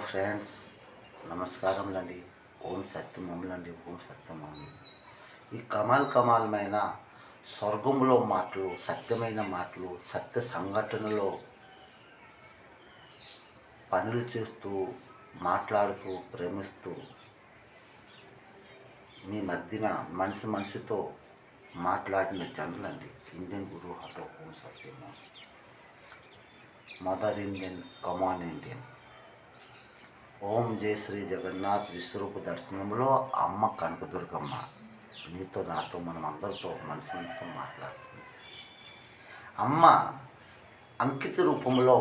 Friends, నమస్కారములండి. ఓం సత్యమములండి, ఓం సత్యమము. ఈ కమాలమైన స్వర్గంలో మాటలు, సత్యమైన మాటలు, సత్య సంఘటనలో పనులు చేస్తూ, మాట్లాడుతూ, ప్రేమిస్తూ మీ మధ్యన మనిషితో మాట్లాడిన జనులండి ఇండియన్ గురు హఠో ఓం సత్యము. మదర్ ఇండియన్, కమాన్ ఇండియన్. ఓం జయ శ్రీ జగన్నాథ్ విశ్వరూప దర్శనంలో అమ్మ కనకదుర్గమ్మ నీతో నాతో మనం అందరితో మనసుతో మాట్లాడుతుంది. అమ్మ అంకిత రూపంలో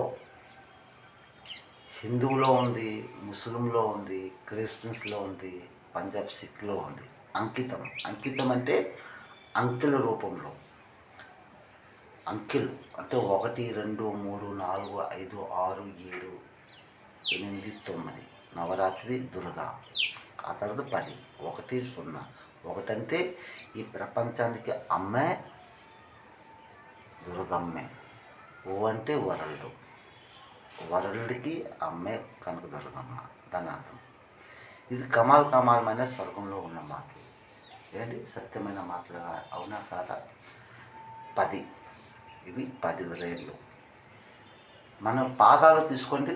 హిందువులో ఉంది, ముస్లింలో ఉంది, క్రిస్టియన్స్లో ఉంది, పంజాబ్ సిఖ్లో ఉంది. అంకితం అంటే అంకెల రూపంలో. అంకెలు అంటే 1 2 3 4 5 6 7 8 9 నవరాత్రి దుర్గా. ఆ తర్వాత 10 1 0. 1 అంటే ఈ ప్రపంచానికి అమ్మే దుర్గమ్మే. ఓ అంటే వరల్డ్కి అమ్మే కనుక దుర్గమ్మ దాని అర్థం. ఇది కమాలమైన స్వర్గంలో ఉన్న మాటలు. ఏంటి సత్యమైన మాటలుగా అవునా కాదా? 10 ఇవి 10 రేళ్ళు. మన పాదాలు తీసుకోండి.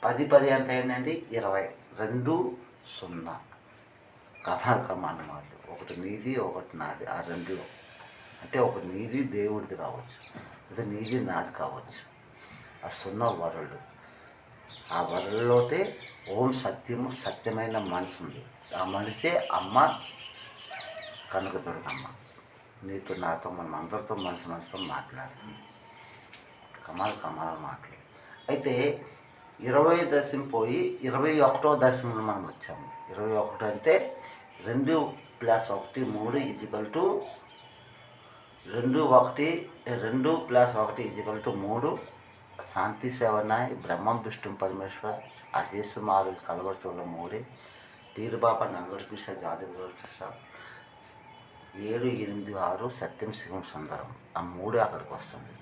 10 ఎంత అయిందండి? 20. 2 0. కమాల్ మాటలు. ఒకటి నీది, ఒకటి నాది. ఆ రెండులో అంటే ఒకటి నీది దేవుడిది కావచ్చు, అది నీది నాది కావచ్చు. ఆ 0 వరల్డ్. ఆ వరల్డ్లోతే ఓం సత్యము, సత్యమైన మనసు ఉంది. ఆ మనిషే అమ్మ కనకదుర్గమ్మ. నీతో నాతో మనం అందరితో మనసుతో మాట్లాడుతుంది. కమాల్ మాటలు. అయితే 20 దశం పోయి 21వ దశంలో మనం వచ్చాము. 21 అంటే 2 + 1 3 = 2 + 1 = 3. శాంతి సేవనాయ్ బ్రహ్మం విష్ణు పరమేశ్వర్ అదేశం 6 కలవరసంలో 3. పీరుబాబా నంగడిపిస జాదగిరిపిస 7 8 6 సత్యం శివం సుందరం. ఆ 3 అక్కడికి వస్తుంది.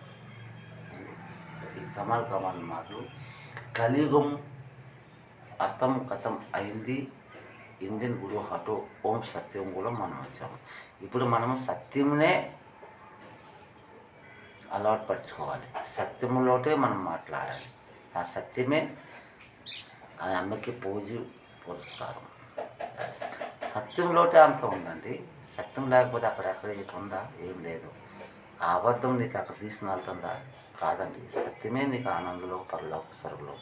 ఈ కమాల్ మాటలు. కలియుగం కథం అయింది. ఇండియన్ గురు హఠో ఓం సత్యం కూడా మనం వచ్చాము. ఇప్పుడు మనము సత్యంనే అలవాటు పరుచుకోవాలి. సత్యంలోటే మనం మాట్లాడాలి. ఆ సత్యమే ఆ అమ్మకి పురస్కారం. సత్యంలోటే అంత ఉందండి. సత్యం లేకపోతే అక్కడెక్కడ ఉందా? ఏం లేదు. ఆ అబద్ధం నీకు అక్కడ తీసుకుని వెళ్తుందా? కాదండి. సత్యమే నీకు ఆనందంలో పరలోక సరువులో